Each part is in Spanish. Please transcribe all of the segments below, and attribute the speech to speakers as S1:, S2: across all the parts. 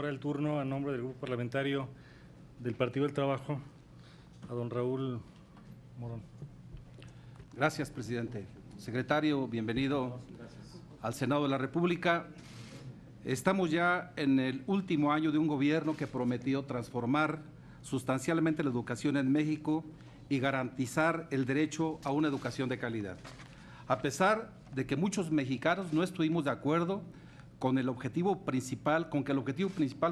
S1: ahora el turno a nombre del Grupo Parlamentario del Partido del Trabajo a don Raúl Morón.
S2: Gracias, presidente. Secretario, bienvenido al Senado de la República. Estamos ya en el último año de un gobierno que prometió transformar sustancialmente la educación en México y garantizar el derecho a una educación de calidad. A pesar de que muchos mexicanos no estuvimos de acuerdo con que el objetivo principal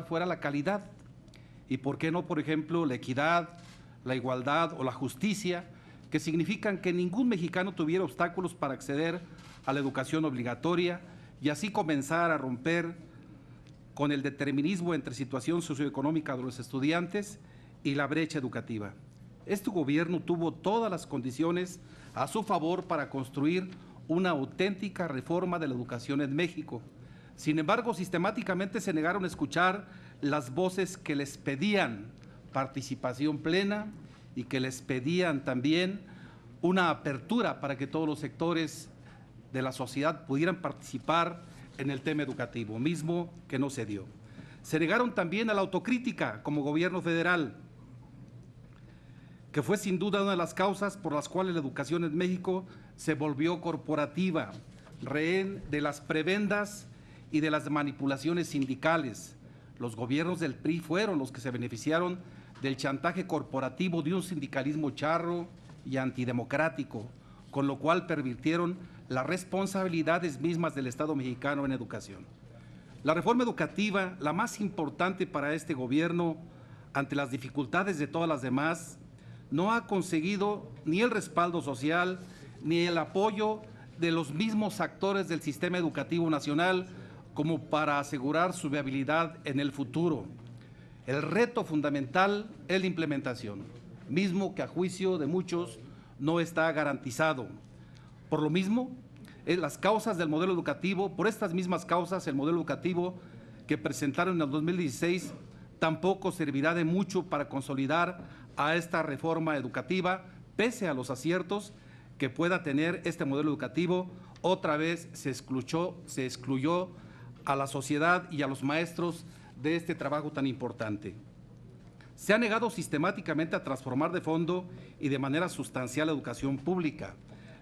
S2: fuera la calidad y, ¿por qué no, por ejemplo, la equidad, la igualdad o la justicia, que significan que ningún mexicano tuviera obstáculos para acceder a la educación obligatoria y así comenzar a romper con el determinismo entre situación socioeconómica de los estudiantes y la brecha educativa? Este gobierno tuvo todas las condiciones a su favor para construir una auténtica reforma de la educación en México. Sin embargo, sistemáticamente se negaron a escuchar las voces que les pedían participación plena y que les pedían también una apertura para que todos los sectores de la sociedad pudieran participar en el tema educativo, mismo que no se dio. Se negaron también a la autocrítica como gobierno federal, que fue sin duda una de las causas por las cuales la educación en México se volvió corporativa, rehén de las prebendas y de las manipulaciones sindicales. Los gobiernos del PRI fueron los que se beneficiaron del chantaje corporativo de un sindicalismo charro y antidemocrático, con lo cual pervirtieron las responsabilidades mismas del Estado mexicano en educación. La reforma educativa, la más importante para este gobierno, ante las dificultades de todas las demás, no ha conseguido ni el respaldo social ni el apoyo de los mismos actores del sistema educativo nacional como para asegurar su viabilidad en el futuro. El reto fundamental es la implementación, mismo que a juicio de muchos no está garantizado. Por lo mismo, las causas del modelo educativo, por estas mismas causas, el modelo educativo que presentaron en el 2016 tampoco servirá de mucho para consolidar a esta reforma educativa, pese a los aciertos que pueda tener este modelo educativo. Otra vez se excluyó a la sociedad y a los maestros de este trabajo tan importante. Se ha negado sistemáticamente a transformar de fondo y de manera sustancial la educación pública,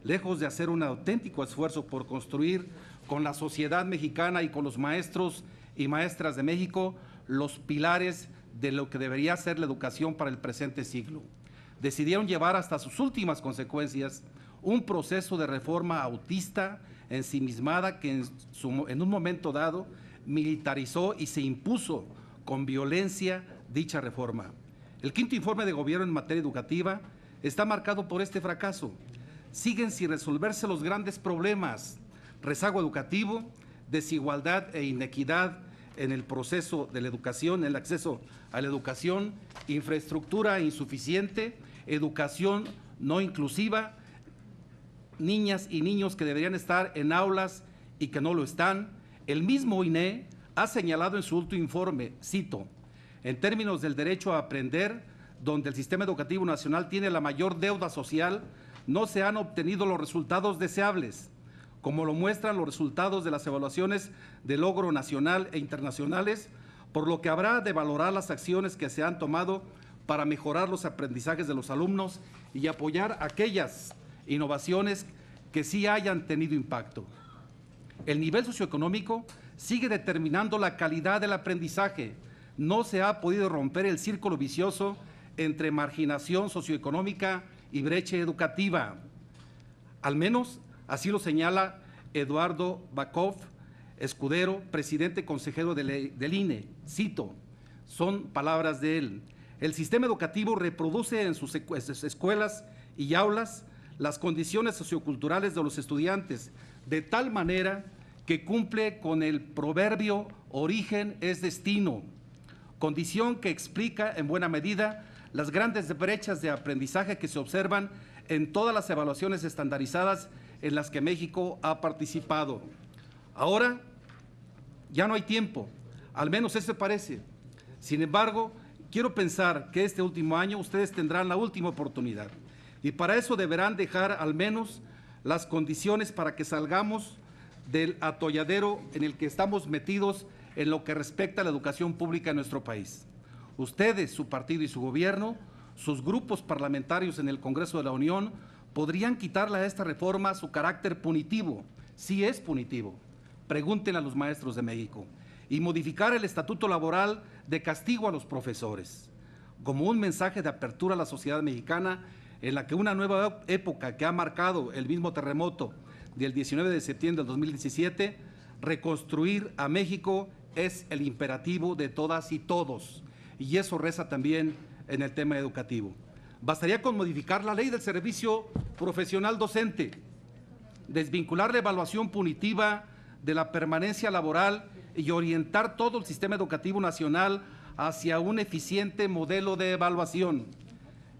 S2: lejos de hacer un auténtico esfuerzo por construir con la sociedad mexicana y con los maestros y maestras de México los pilares de lo que debería ser la educación para el presente siglo. Decidieron llevar hasta sus últimas consecuencias un proceso de reforma autista, ensimismada, que en un momento dado militarizó y se impuso con violencia dicha reforma. El quinto informe de gobierno en materia educativa está marcado por este fracaso. Siguen sin resolverse los grandes problemas: rezago educativo, desigualdad e inequidad en el proceso de la educación, el acceso a la educación, infraestructura insuficiente, educación no inclusiva, niñas y niños que deberían estar en aulas y que no lo están. El mismo INE ha señalado en su último informe, cito, en términos del derecho a aprender, donde el sistema educativo nacional tiene la mayor deuda social, no se han obtenido los resultados deseables, como lo muestran los resultados de las evaluaciones de logro nacional e internacionales, por lo que habrá de valorar las acciones que se han tomado para mejorar los aprendizajes de los alumnos y apoyar aquellas innovaciones que sí hayan tenido impacto. El nivel socioeconómico sigue determinando la calidad del aprendizaje. No se ha podido romper el círculo vicioso entre marginación socioeconómica y brecha educativa. Al menos así lo señala Eduardo Bakov Escudero, presidente consejero del INE. Cito, son palabras de él: el sistema educativo reproduce en sus escuelas y aulas las condiciones socioculturales de los estudiantes, de tal manera que cumple con el proverbio origen es destino, condición que explica en buena medida las grandes brechas de aprendizaje que se observan en todas las evaluaciones estandarizadas en las que México ha participado. Ahora ya no hay tiempo, al menos eso parece. Sin embargo, quiero pensar que este último año ustedes tendrán la última oportunidad y para eso deberán dejar al menos las condiciones para que salgamos del atolladero en el que estamos metidos en lo que respecta a la educación pública en nuestro país. Ustedes, su partido y su gobierno, sus grupos parlamentarios en el Congreso de la Unión, podrían quitarle a esta reforma su carácter punitivo, si es punitivo, pregúntenle a los maestros de México, y modificar el estatuto laboral de castigo a los profesores, como un mensaje de apertura a la sociedad mexicana en la que una nueva época que ha marcado el mismo terremoto del 19 de septiembre del 2017, reconstruir a México es el imperativo de todas y todos, y eso reza también en el tema educativo. Bastaría con modificar la ley del servicio profesional docente, desvincular la evaluación punitiva de la permanencia laboral y orientar todo el sistema educativo nacional hacia un eficiente modelo de evaluación.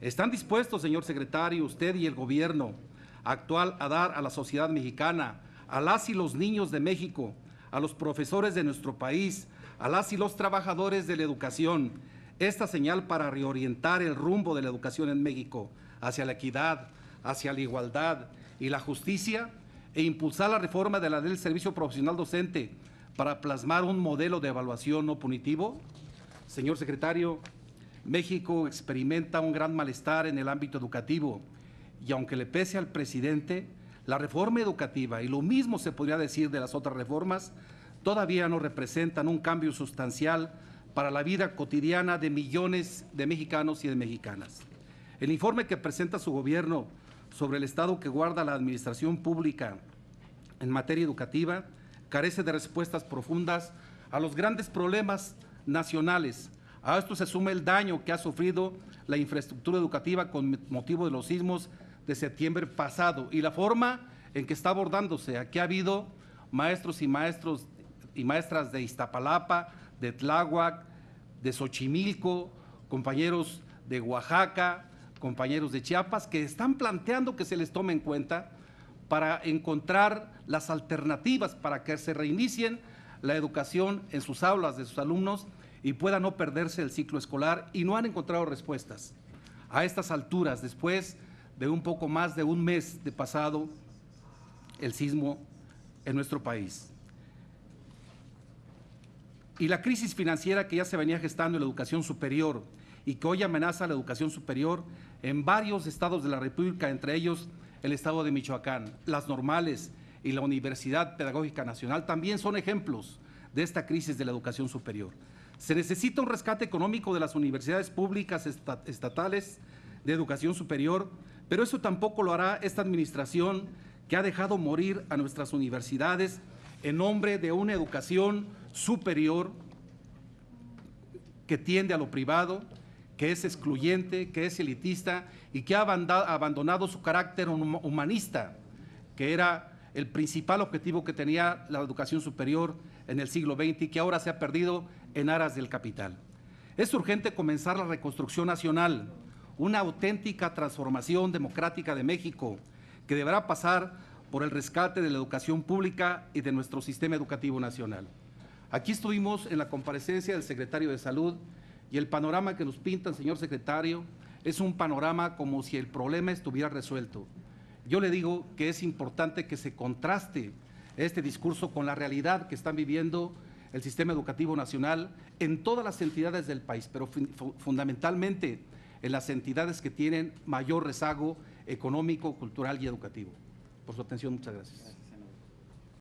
S2: ¿Están dispuestos, señor secretario, usted y el gobierno actual a dar a la sociedad mexicana, a las y los niños de México, a los profesores de nuestro país, a las y los trabajadores de la educación, esta señal para reorientar el rumbo de la educación en México hacia la equidad, hacia la igualdad y la justicia, e impulsar la reforma de la ley del servicio profesional docente para plasmar un modelo de evaluación no punitivo? Señor secretario, México experimenta un gran malestar en el ámbito educativo y aunque le pese al presidente, la reforma educativa, y lo mismo se podría decir de las otras reformas, todavía no representan un cambio sustancial para la vida cotidiana de millones de mexicanos y de mexicanas. El informe que presenta su gobierno sobre el estado que guarda la administración pública en materia educativa carece de respuestas profundas a los grandes problemas nacionales. A esto se suma el daño que ha sufrido la infraestructura educativa con motivo de los sismos de septiembre pasado y la forma en que está abordándose. Aquí ha habido maestros y maestras de Iztapalapa, de Tláhuac, de Xochimilco, compañeros de Oaxaca, compañeros de Chiapas, que están planteando que se les tome en cuenta para encontrar las alternativas para que se reinicien la educación en sus aulas de sus alumnos y pueda no perderse el ciclo escolar, y no han encontrado respuestas. A estas alturas, después de un poco más de un mes de pasado el sismo en nuestro país. Y la crisis financiera que ya se venía gestando en la educación superior y que hoy amenaza la educación superior en varios estados de la República, entre ellos el estado de Michoacán. Las normales y la Universidad Pedagógica Nacional también son ejemplos de esta crisis de la educación superior. Se necesita un rescate económico de las universidades públicas estatales de educación superior, pero eso tampoco lo hará esta administración que ha dejado morir a nuestras universidades en nombre de una educación superior que tiende a lo privado, que es excluyente, que es elitista y que ha abandonado su carácter humanista, que era el principal objetivo que tenía la educación superior en el siglo XX y que ahora se ha perdido en aras del capital. Es urgente comenzar la reconstrucción nacional, una auténtica transformación democrática de México que deberá pasar por el rescate de la educación pública y de nuestro sistema educativo nacional. Aquí estuvimos en la comparecencia del secretario de Salud y el panorama que nos pintan, señor secretario, es un panorama como si el problema estuviera resuelto. Yo le digo que es importante que se contraste este discurso con la realidad que están viviendo el sistema educativo nacional en todas las entidades del país, pero fundamentalmente en las entidades que tienen mayor rezago económico, cultural y educativo. Por su atención, muchas gracias.